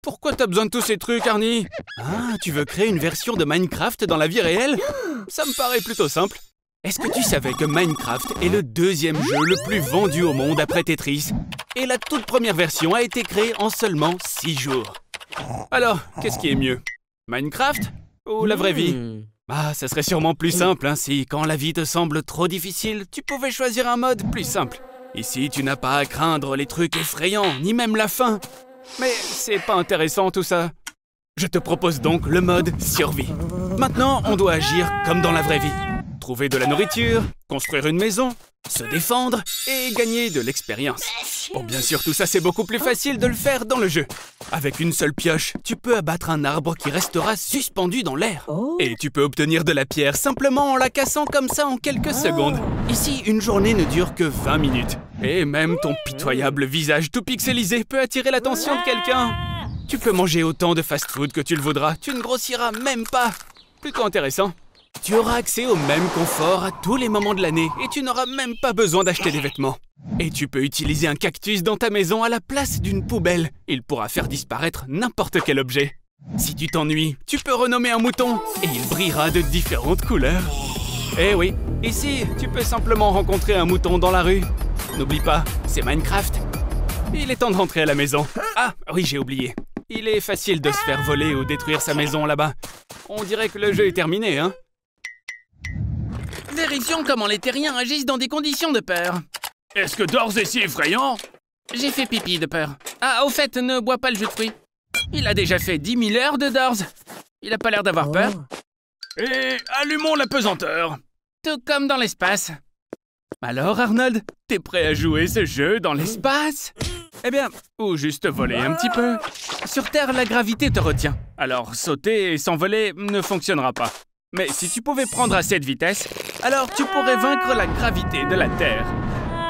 Pourquoi t'as besoin de tous ces trucs, Arnie? Ah, tu veux créer une version de Minecraft dans la vie réelle? Ça me paraît plutôt simple. Est-ce que tu savais que Minecraft est le deuxième jeu le plus vendu au monde après Tetris? Et la toute première version a été créée en seulement 6 jours. Alors, qu'est-ce qui est mieux? Minecraft ou la vraie vie? Ah, ça serait sûrement plus simple, hein, si, quand la vie te semble trop difficile, tu pouvais choisir un mode plus simple. Ici, tu n'as pas à craindre les trucs effrayants, ni même la faim. Mais c'est pas intéressant tout ça. Je te propose donc le mode survie. Maintenant, on doit agir comme dans la vraie vie. Trouver de la nourriture, construire une maison, se défendre et gagner de l'expérience. Bon, bien sûr, tout ça, c'est beaucoup plus facile de le faire dans le jeu. Avec une seule pioche, tu peux abattre un arbre qui restera suspendu dans l'air. Et tu peux obtenir de la pierre simplement en la cassant comme ça en quelques secondes. Ici, une journée ne dure que 20 minutes. Et même ton pitoyable visage tout pixelisé peut attirer l'attention de quelqu'un. Tu peux manger autant de fast-food que tu le voudras, tu ne grossiras même pas. Plutôt intéressant. Tu auras accès au même confort à tous les moments de l'année et tu n'auras même pas besoin d'acheter des vêtements. Et tu peux utiliser un cactus dans ta maison à la place d'une poubelle. Il pourra faire disparaître n'importe quel objet. Si tu t'ennuies, tu peux renommer un mouton et il brillera de différentes couleurs. Eh oui, ici, tu peux simplement rencontrer un mouton dans la rue. N'oublie pas, c'est Minecraft. Il est temps de rentrer à la maison. Ah, oui, j'ai oublié. Il est facile de se faire voler ou détruire sa maison là-bas. On dirait que le jeu est terminé, hein? Vérifions comment les terriens agissent dans des conditions de peur. Est-ce que Dors est si effrayant? J'ai fait pipi de peur. Ah, au fait, ne bois pas le jus de fruits. Il a déjà fait 10 000 heures de Dors. Il a pas l'air d'avoir peur. Et allumons la pesanteur. Tout comme dans l'espace. Alors, Arnold, t'es prêt à jouer ce jeu dans l'espace? Eh bien, ou juste voler un petit peu. Sur Terre, la gravité te retient. Alors, sauter et s'envoler ne fonctionnera pas. Mais si tu pouvais prendre à cette vitesse, alors tu pourrais vaincre la gravité de la Terre.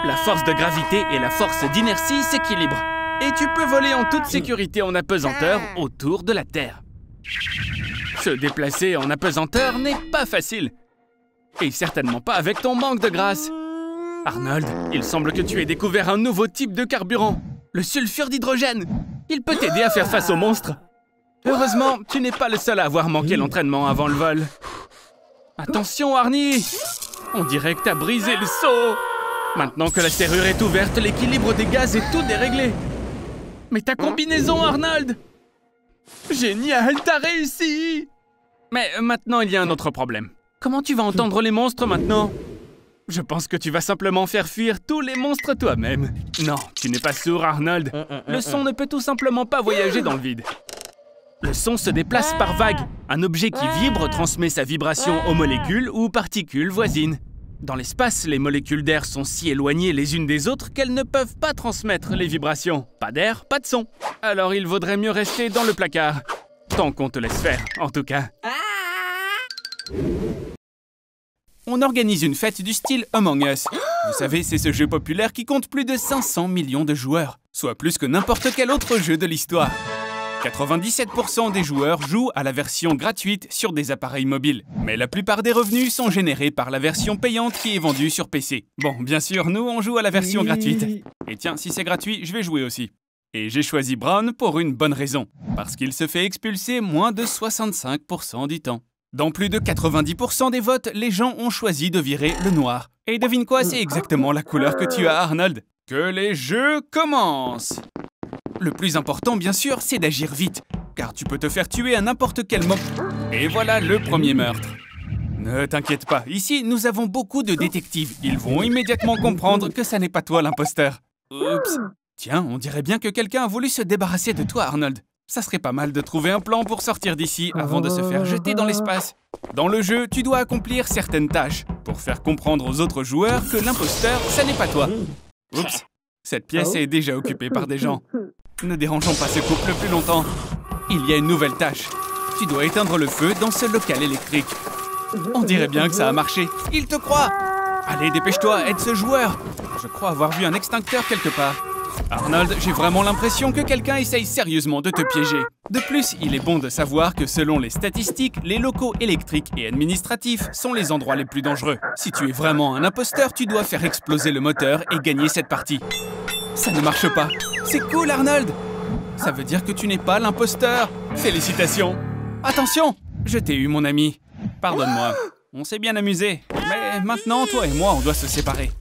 La force de gravité et la force d'inertie s'équilibrent. Et tu peux voler en toute sécurité en apesanteur autour de la Terre. Se déplacer en apesanteur n'est pas facile. Et certainement pas avec ton manque de grâce. Arnold, il semble que tu aies découvert un nouveau type de carburant. Le sulfure d'hydrogène. Il peut t'aider à faire face aux monstres. Heureusement, tu n'es pas le seul à avoir manqué l'entraînement avant le vol. Attention, Arnie! On dirait que t'as brisé le seau. Maintenant que la serrure est ouverte, l'équilibre des gaz est tout déréglé. Mais ta combinaison, Arnold! Génial, t'as réussi! Mais maintenant, il y a un autre problème. Comment tu vas entendre les monstres maintenant? Je pense que tu vas simplement faire fuir tous les monstres toi-même. Non, tu n'es pas sourd, Arnold. Le son ne peut tout simplement pas voyager dans le vide. Le son se déplace par vagues. Un objet qui vibre transmet sa vibration aux molécules ou particules voisines. Dans l'espace, les molécules d'air sont si éloignées les unes des autres qu'elles ne peuvent pas transmettre les vibrations. Pas d'air, pas de son. Alors il vaudrait mieux rester dans le placard. Tant qu'on te laisse faire, en tout cas. On organise une fête du style Among Us. Vous savez, c'est ce jeu populaire qui compte plus de 500 millions de joueurs, soit plus que n'importe quel autre jeu de l'histoire. 97% des joueurs jouent à la version gratuite sur des appareils mobiles. Mais la plupart des revenus sont générés par la version payante qui est vendue sur PC. Bon, bien sûr, nous, on joue à la version gratuite. Et tiens, si c'est gratuit, je vais jouer aussi. Et j'ai choisi Brown pour une bonne raison. Parce qu'il se fait expulser moins de 65% du temps. Dans plus de 90% des votes, les gens ont choisi de virer le noir. Et devine quoi, c'est exactement la couleur que tu as, Arnold. Que les jeux commencent! Le plus important, bien sûr, c'est d'agir vite, car tu peux te faire tuer à n'importe quel moment. Et voilà le premier meurtre. Ne t'inquiète pas, ici, nous avons beaucoup de détectives. Ils vont immédiatement comprendre que ça n'est pas toi l'imposteur. Oups. Tiens, on dirait bien que quelqu'un a voulu se débarrasser de toi, Arnold. Ça serait pas mal de trouver un plan pour sortir d'ici avant de se faire jeter dans l'espace. Dans le jeu, tu dois accomplir certaines tâches pour faire comprendre aux autres joueurs que l'imposteur, ça n'est pas toi. Oups. Cette pièce est déjà occupée par des gens. Ne dérangeons pas ce couple plus longtemps. Il y a une nouvelle tâche. Tu dois éteindre le feu dans ce local électrique. On dirait bien que ça a marché. Il te croit. Allez, dépêche-toi, aide ce joueur. Je crois avoir vu un extincteur quelque part. Arnold, j'ai vraiment l'impression que quelqu'un essaye sérieusement de te piéger. De plus, il est bon de savoir que selon les statistiques, les locaux électriques et administratifs sont les endroits les plus dangereux. Si tu es vraiment un imposteur, tu dois faire exploser le moteur et gagner cette partie. Ça ne marche pas. C'est cool, Arnold. Ça veut dire que tu n'es pas l'imposteur. Félicitations. Attention, je t'ai eu, mon ami. Pardonne-moi. On s'est bien amusé. Mais maintenant, toi et moi, on doit se séparer.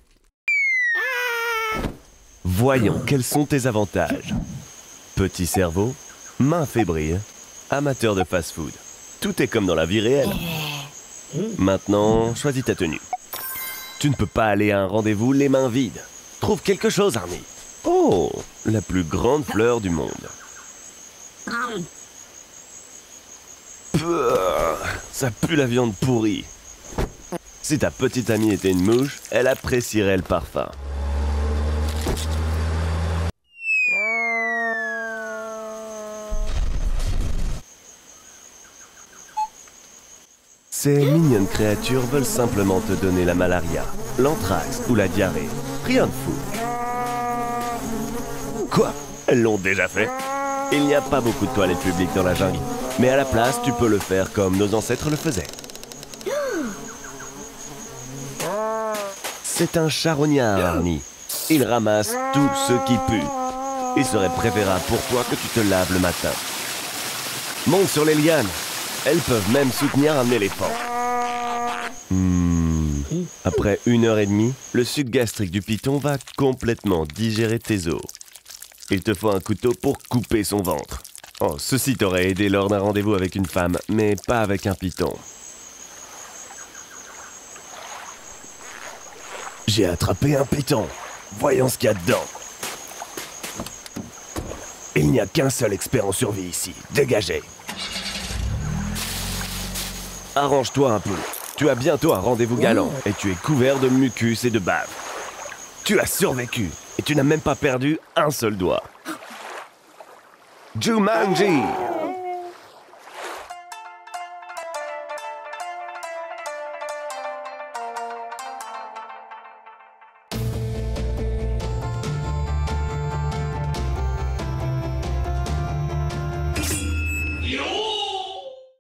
Voyons, quels sont tes avantages? Petit cerveau, main fébrile, amateur de fast-food. Tout est comme dans la vie réelle. Maintenant, choisis ta tenue. Tu ne peux pas aller à un rendez-vous les mains vides. Trouve quelque chose, Arnie. Oh, la plus grande fleur du monde. Pouah, ça pue la viande pourrie. Si ta petite amie était une mouche, elle apprécierait le parfum. Ces mignonnes créatures veulent simplement te donner la malaria, l'anthrax ou la diarrhée. Rien de fou. Quoi? Elles l'ont déjà fait? Il n'y a pas beaucoup de toilettes publiques dans la jungle. Mais à la place, tu peux le faire comme nos ancêtres le faisaient. C'est un charognard, Arnie. Il ramasse tout ce qui pue. Il serait préférable pour toi que tu te laves le matin. Monte sur les lianes. Elles peuvent même soutenir un éléphant. Après 1h30, le suc gastrique du python va complètement digérer tes os. Il te faut un couteau pour couper son ventre. Oh, ceci t'aurait aidé lors d'un rendez-vous avec une femme, mais pas avec un python. J'ai attrapé un python. Voyons ce qu'il y a dedans. Il n'y a qu'un seul expert en survie ici. Dégagez. Arrange-toi un peu. Tu as bientôt un rendez-vous galant et tu es couvert de mucus et de bave. Tu as survécu et tu n'as même pas perdu un seul doigt. Jumanji!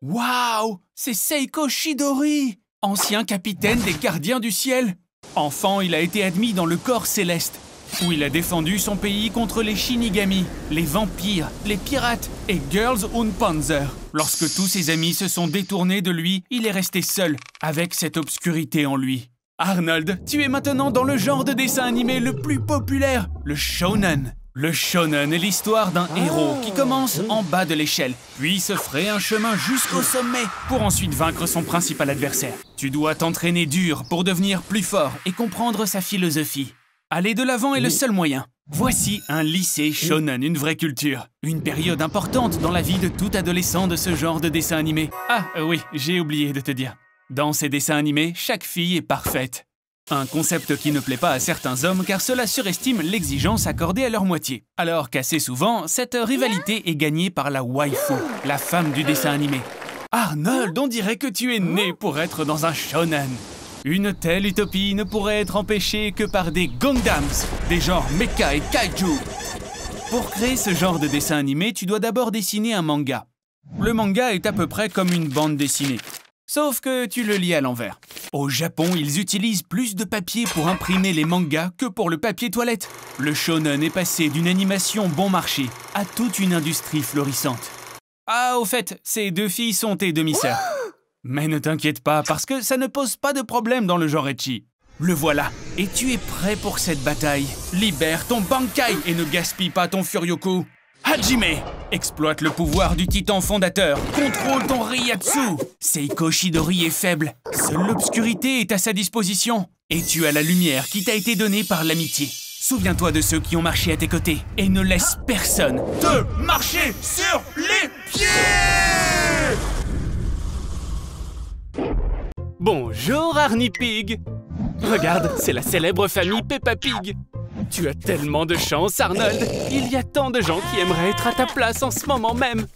Waouh! C'est Seiko Chidori, ancien capitaine des Gardiens du Ciel. Enfant, il a été admis dans le corps céleste, où il a défendu son pays contre les Shinigami, les vampires, les pirates et Girls und Panzer. Lorsque tous ses amis se sont détournés de lui, il est resté seul, avec cette obscurité en lui. Arnold, tu es maintenant dans le genre de dessin animé le plus populaire, le shonen. Le shonen est l'histoire d'un héros qui commence en bas de l'échelle, puis se fraye un chemin jusqu'au sommet pour ensuite vaincre son principal adversaire. Tu dois t'entraîner dur pour devenir plus fort et comprendre sa philosophie. Aller de l'avant est le seul moyen. Voici un lycée shonen, une vraie culture. Une période importante dans la vie de tout adolescent de ce genre de dessin animé. Ah oui, j'ai oublié de te dire. Dans ces dessins animés, chaque fille est parfaite. Un concept qui ne plaît pas à certains hommes car cela surestime l'exigence accordée à leur moitié. Alors qu'assez souvent, cette rivalité est gagnée par la waifu, la femme du dessin animé. Arnold, on dirait que tu es né pour être dans un shonen. Une telle utopie ne pourrait être empêchée que par des Gundams, des genres mecha et kaiju. Pour créer ce genre de dessin animé, tu dois d'abord dessiner un manga. Le manga est à peu près comme une bande dessinée. Sauf que tu le lis à l'envers. Au Japon, ils utilisent plus de papier pour imprimer les mangas que pour le papier toilette. Le shonen est passé d'une animation bon marché à toute une industrie florissante. Ah, au fait, ces deux filles sont tes demi-sœurs. Mais ne t'inquiète pas, parce que ça ne pose pas de problème dans le genre ecchi. Le voilà, et tu es prêt pour cette bataille. Libère ton Bankai et ne gaspille pas ton Furyoku. Hajime! Exploite le pouvoir du titan fondateur. Contrôle ton Ryatsu. Seiko Chidori est faible. Seule l'obscurité est à sa disposition. Et tu as la lumière qui t'a été donnée par l'amitié. Souviens-toi de ceux qui ont marché à tes côtés. Et ne laisse personne te marcher sur les pieds! Bonjour Arnie Pig. Regarde, c'est la célèbre famille Peppa Pig. Tu as tellement de chance, Arnold. Il y a tant de gens qui aimeraient être à ta place en ce moment même.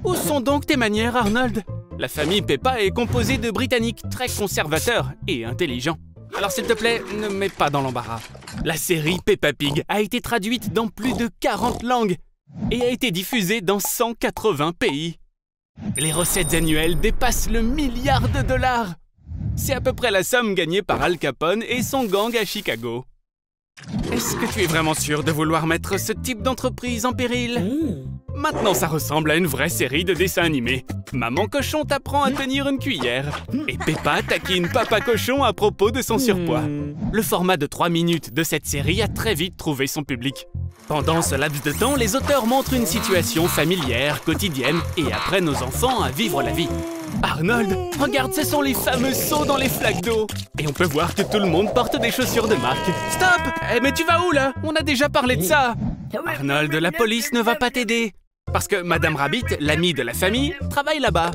Où sont donc tes manières, Arnold? La famille Peppa est composée de Britanniques très conservateurs et intelligents. Alors s'il te plaît, ne mets pas dans l'embarras. La série Peppa Pig a été traduite dans plus de 40 langues et a été diffusée dans 180 pays. Les recettes annuelles dépassent le milliard de dollars. C'est à peu près la somme gagnée par Al Capone et son gang à Chicago. Est-ce que tu es vraiment sûr de vouloir mettre ce type d'entreprise en péril? Maintenant, ça ressemble à une vraie série de dessins animés. Maman cochon t'apprend à tenir une cuillère. Et Peppa taquine Papa cochon à propos de son surpoids. Le format de 3 minutes de cette série a très vite trouvé son public. Pendant ce laps de temps, les auteurs montrent une situation familière, quotidienne, et apprennent aux enfants à vivre la vie. Arnold, regarde, ce sont les fameux sauts dans les flaques d'eau. Et on peut voir que tout le monde porte des chaussures de marque. Stop! Mais tu vas où, là? On a déjà parlé de ça. Arnold, la police ne va pas t'aider. Parce que Madame Rabbit, l'amie de la famille, travaille là-bas.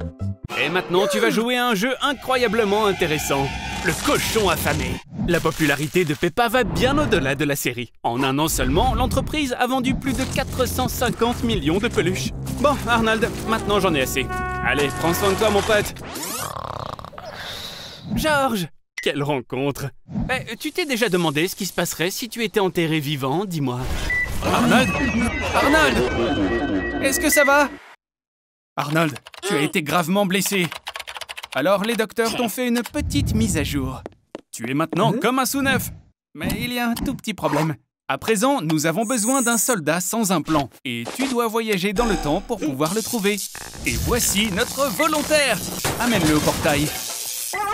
Et maintenant, tu vas jouer à un jeu incroyablement intéressant. Le cochon affamé. La popularité de Peppa va bien au-delà de la série. En un an seulement, l'entreprise a vendu plus de 450 millions de peluches. Bon, Arnold, maintenant j'en ai assez. Allez, prends soin de toi, mon pote. George, quelle rencontre. Tu t'es déjà demandé ce qui se passerait si tu étais enterré vivant, dis-moi. Arnold! Arnold! Est-ce que ça va? Arnold, tu as été gravement blessé. Alors les docteurs t'ont fait une petite mise à jour. Tu es maintenant comme un sous-neuf. Mais il y a un tout petit problème. À présent, nous avons besoin d'un soldat sans implant. Et tu dois voyager dans le temps pour pouvoir le trouver. Et voici notre volontaire. Amène-le au portail.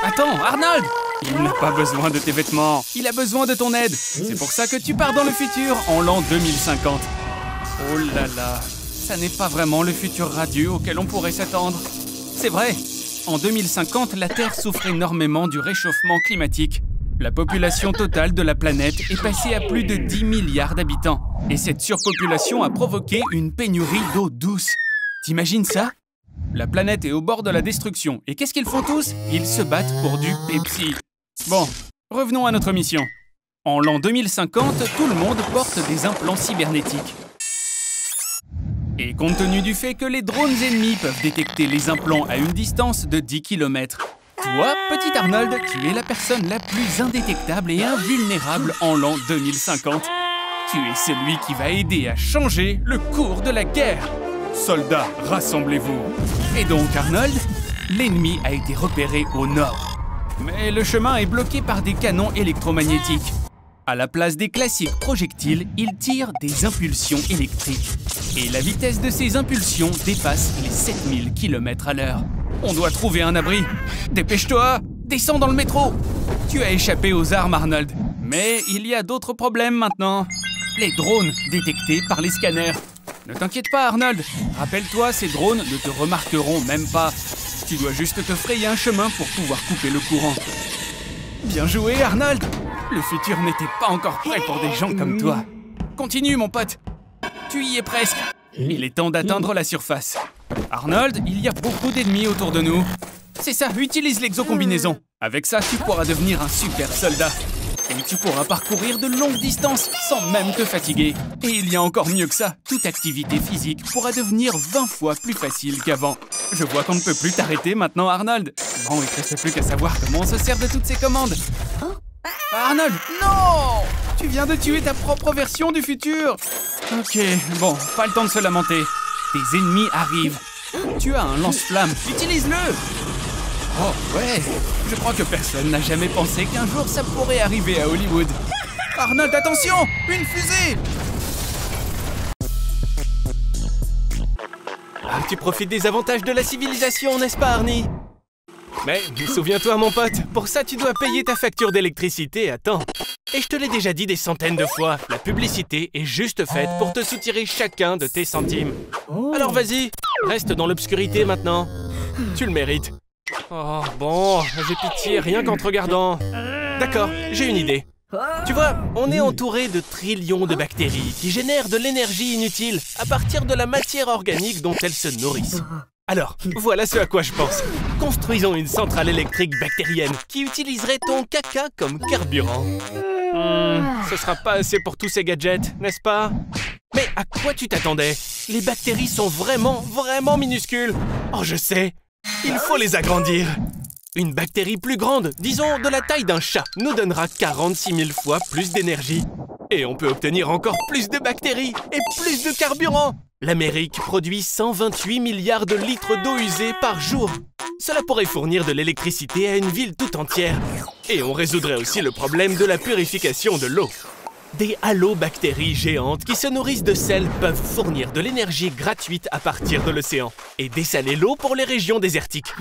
Attends, Arnold! Il n'a pas besoin de tes vêtements. Il a besoin de ton aide. C'est pour ça que tu pars dans le futur en l'an 2050. Oh là là, ça n'est pas vraiment le futur radieux auquel on pourrait s'attendre. C'est vrai. En 2050, la Terre souffre énormément du réchauffement climatique. La population totale de la planète est passée à plus de 10 milliards d'habitants. Et cette surpopulation a provoqué une pénurie d'eau douce. T'imagines ça? La planète est au bord de la destruction. Et qu'est-ce qu'ils font tous? Ils se battent pour du Pepsi. Bon, revenons à notre mission. En l'an 2050, tout le monde porte des implants cybernétiques. Et compte tenu du fait que les drones ennemis peuvent détecter les implants à une distance de 10 km, toi, petit Arnold, tu es la personne la plus indétectable et invulnérable en l'an 2050. Tu es celui qui va aider à changer le cours de la guerre. Soldats, rassemblez-vous. Et donc, Arnold, l'ennemi a été repéré au nord. Mais le chemin est bloqué par des canons électromagnétiques. À la place des classiques projectiles, il tire des impulsions électriques. Et la vitesse de ces impulsions dépasse les 7000 km/h. On doit trouver un abri. Dépêche-toi! Descends dans le métro! Tu as échappé aux armes, Arnold. Mais il y a d'autres problèmes maintenant. Les drones détectés par les scanners. Ne t'inquiète pas, Arnold. Rappelle-toi, ces drones ne te remarqueront même pas. Tu dois juste te frayer un chemin pour pouvoir couper le courant. Bien joué, Arnold! Le futur n'était pas encore prêt pour des gens comme toi. Continue, mon pote. Tu y es presque. Il est temps d'atteindre la surface. Arnold, il y a beaucoup d'ennemis autour de nous. C'est ça, utilise l'exocombinaison. Avec ça, tu pourras devenir un super soldat. Et tu pourras parcourir de longues distances sans même te fatiguer. Et il y a encore mieux que ça, toute activité physique pourra devenir 20 fois plus facile qu'avant. Je vois qu'on ne peut plus t'arrêter maintenant, Arnold. Bon, il ne reste plus qu'à savoir comment on se sert de toutes ces commandes. Arnold, non! Tu viens de tuer ta propre version du futur. Ok, bon, pas le temps de se lamenter. Tes ennemis arrivent. Tu as un lance-flamme, utilise-le! Oh ouais, je crois que personne n'a jamais pensé qu'un jour ça pourrait arriver à Hollywood. Arnold, attention! Une fusée! Ah, tu profites des avantages de la civilisation, n'est-ce pas, Arnie? Mais souviens-toi, mon pote, pour ça tu dois payer ta facture d'électricité à temps. Et je te l'ai déjà dit des centaines de fois, la publicité est juste faite pour te soutirer chacun de tes centimes. Alors vas-y, reste dans l'obscurité maintenant. Tu le mérites. Oh bon, j'ai pitié rien qu'en te regardant. D'accord, j'ai une idée. Tu vois, on est entouré de trillions de bactéries qui génèrent de l'énergie inutile à partir de la matière organique dont elles se nourrissent. Alors, voilà ce à quoi je pense. Construisons une centrale électrique bactérienne qui utiliserait ton caca comme carburant. Ce sera pas assez pour tous ces gadgets, n'est-ce pas? Mais à quoi tu t'attendais? Les bactéries sont vraiment minuscules. Oh, je sais. Il faut les agrandir. Une bactérie plus grande, disons de la taille d'un chat, nous donnera 46 000 fois plus d'énergie. Et on peut obtenir encore plus de bactéries et plus de carburant. L'Amérique produit 128 milliards de litres d'eau usée par jour. Cela pourrait fournir de l'électricité à une ville tout entière. Et on résoudrait aussi le problème de la purification de l'eau. Des halobactéries géantes qui se nourrissent de sel peuvent fournir de l'énergie gratuite à partir de l'océan et dessaler l'eau pour les régions désertiques.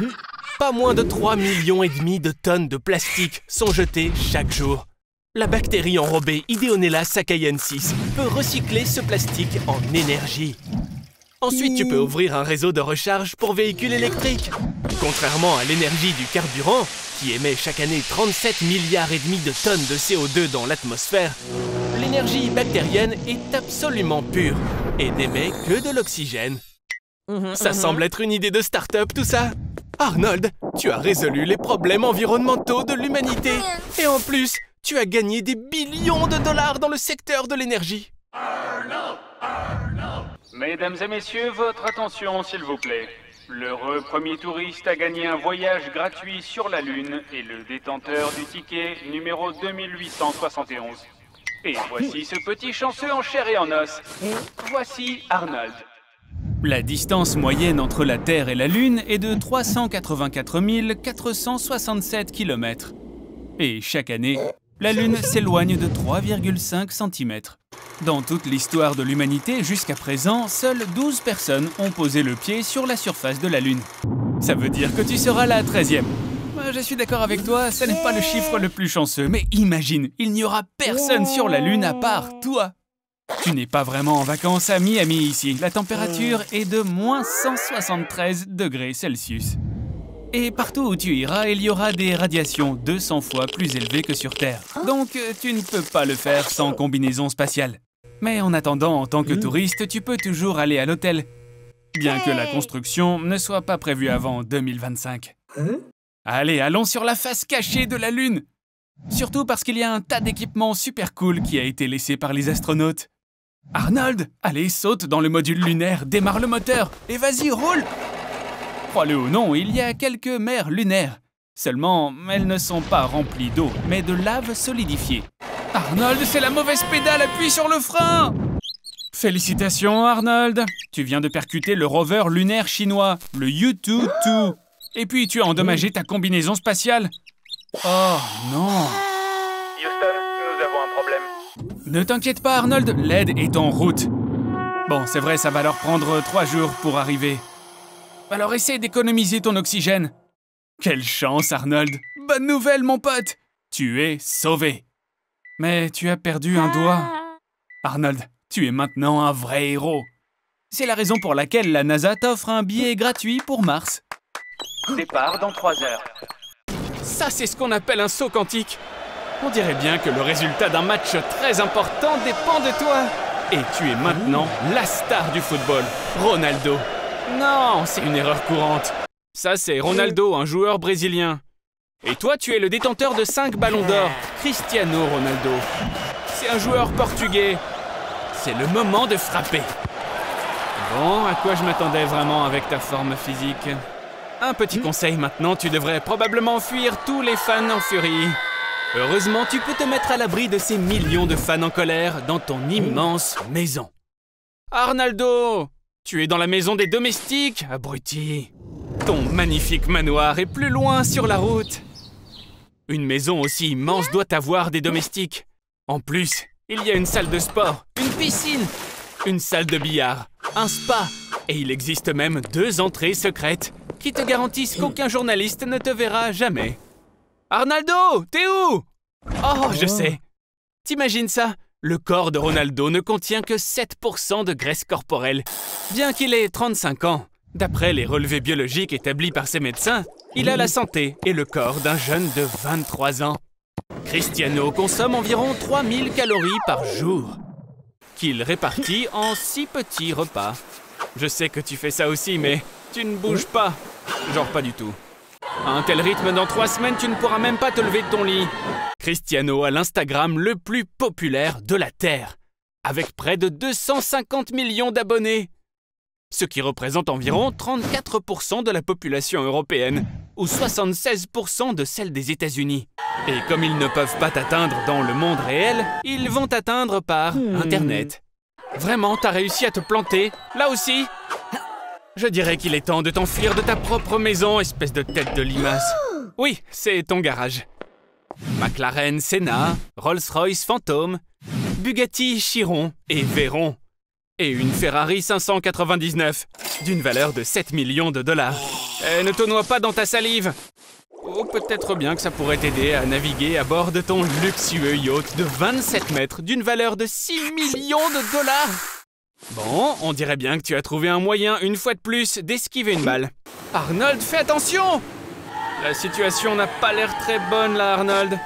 Pas moins de 3,5 millions de tonnes de plastique sont jetées chaque jour. La bactérie enrobée Ideonella sakaiensis peut recycler ce plastique en énergie. Ensuite, tu peux ouvrir un réseau de recharge pour véhicules électriques. Contrairement à l'énergie du carburant, qui émet chaque année 37,5 milliards de tonnes de CO2 dans l'atmosphère, l'énergie bactérienne est absolument pure et n'émet que de l'oxygène. Ça semble être une idée de start-up, tout ça. Arnold, tu as résolu les problèmes environnementaux de l'humanité. Et en plus, tu as gagné des billions de dollars dans le secteur de l'énergie. Mesdames et messieurs, votre attention s'il vous plaît. L'heureux premier touriste a gagné un voyage gratuit sur la Lune et le détenteur du ticket numéro 2871. Et voici ce petit chanceux en chair et en os. Voici Arnold. La distance moyenne entre la Terre et la Lune est de 384 467 km. Et chaque année, la Lune s'éloigne de 3,5 cm. Dans toute l'histoire de l'humanité jusqu'à présent, seules 12 personnes ont posé le pied sur la surface de la Lune. Ça veut dire que tu seras la 13e. Je suis d'accord avec toi, ce n'est pas le chiffre le plus chanceux, mais imagine, il n'y aura personne sur la Lune à part toi. Tu n'es pas vraiment en vacances à Miami ici. La température est de moins 173 degrés Celsius. Et partout où tu iras, il y aura des radiations 200 fois plus élevées que sur Terre. Donc, tu ne peux pas le faire sans combinaison spatiale. Mais en attendant, en tant que touriste, tu peux toujours aller à l'hôtel. Bien que la construction ne soit pas prévue avant 2025. Allez, allons sur la face cachée de la Lune. Surtout parce qu'il y a un tas d'équipements super cool qui a été laissé par les astronautes. Arnold, allez, saute dans le module lunaire, démarre le moteur et vas-y, roule! Crois-le ou non, il y a quelques mers lunaires. Seulement, elles ne sont pas remplies d'eau, mais de lave solidifiée. Arnold, c'est la mauvaise pédale, appuie sur le frein! Félicitations, Arnold! Tu viens de percuter le rover lunaire chinois, le Yutu-2. Et puis, tu as endommagé ta combinaison spatiale. Oh, non! Houston, nous avons un problème. Ne t'inquiète pas, Arnold, l'aide est en route. Bon, c'est vrai, ça va leur prendre 3 jours pour arriver. Alors essaie d'économiser ton oxygène. Quelle chance, Arnold! Bonne nouvelle, mon pote! Tu es sauvé. Mais tu as perdu un doigt. Arnold, tu es maintenant un vrai héros. C'est la raison pour laquelle la NASA t'offre un billet gratuit pour Mars. Départ dans 3 heures. Ça, c'est ce qu'on appelle un saut quantique. On dirait bien que le résultat d'un match très important dépend de toi. Et tu es maintenant la star du football, Ronaldo. Non, c'est une erreur courante. Ça, c'est Ronaldo, un joueur brésilien. Et toi, tu es le détenteur de 5 ballons d'or, Cristiano Ronaldo. C'est un joueur portugais. C'est le moment de frapper. Bon, à quoi je m'attendais vraiment avec ta forme physique? Un petit conseil maintenant, tu devrais probablement fuir tous les fans en furie. Heureusement, tu peux te mettre à l'abri de ces millions de fans en colère dans ton immense maison. Arnaldo! Tu es dans la maison des domestiques, abruti. Ton magnifique manoir est plus loin sur la route. Une maison aussi immense doit avoir des domestiques. En plus, il y a une salle de sport, une piscine, une salle de billard, un spa. Et il existe même 2 entrées secrètes qui te garantissent qu'aucun journaliste ne te verra jamais. Arnaldo, t'es où? Oh, je sais. T'imagines ça? Le corps de Ronaldo ne contient que 7% de graisse corporelle. Bien qu'il ait 35 ans, d'après les relevés biologiques établis par ses médecins, il a la santé et le corps d'un jeune de 23 ans. Cristiano consomme environ 3000 calories par jour, qu'il répartit en 6 petits repas. Je sais que tu fais ça aussi, mais tu ne bouges pas. Genre pas du tout. À un tel rythme, dans 3 semaines, tu ne pourras même pas te lever de ton lit. Cristiano a l'Instagram le plus populaire de la Terre, avec près de 250 millions d'abonnés. Ce qui représente environ 34% de la population européenne, ou 76% de celle des États-Unis. Et comme ils ne peuvent pas t'atteindre dans le monde réel, ils vont t'atteindre par Internet. Vraiment, t'as réussi à te planter, là aussi? Je dirais qu'il est temps de t'enfuir de ta propre maison, espèce de tête de limace. Oui, c'est ton garage. McLaren Senna, Rolls-Royce Phantom, Bugatti Chiron et Veyron. Et une Ferrari 599, d'une valeur de 7 millions de dollars. Eh, ne te noie pas dans ta salive. Oh, peut-être bien que ça pourrait t'aider à naviguer à bord de ton luxueux yacht de 27 mètres d'une valeur de 6 millions de dollars. Bon, on dirait bien que tu as trouvé un moyen, une fois de plus, d'esquiver une balle. Arnold, fais attention! La situation n'a pas l'air très bonne là, Arnold.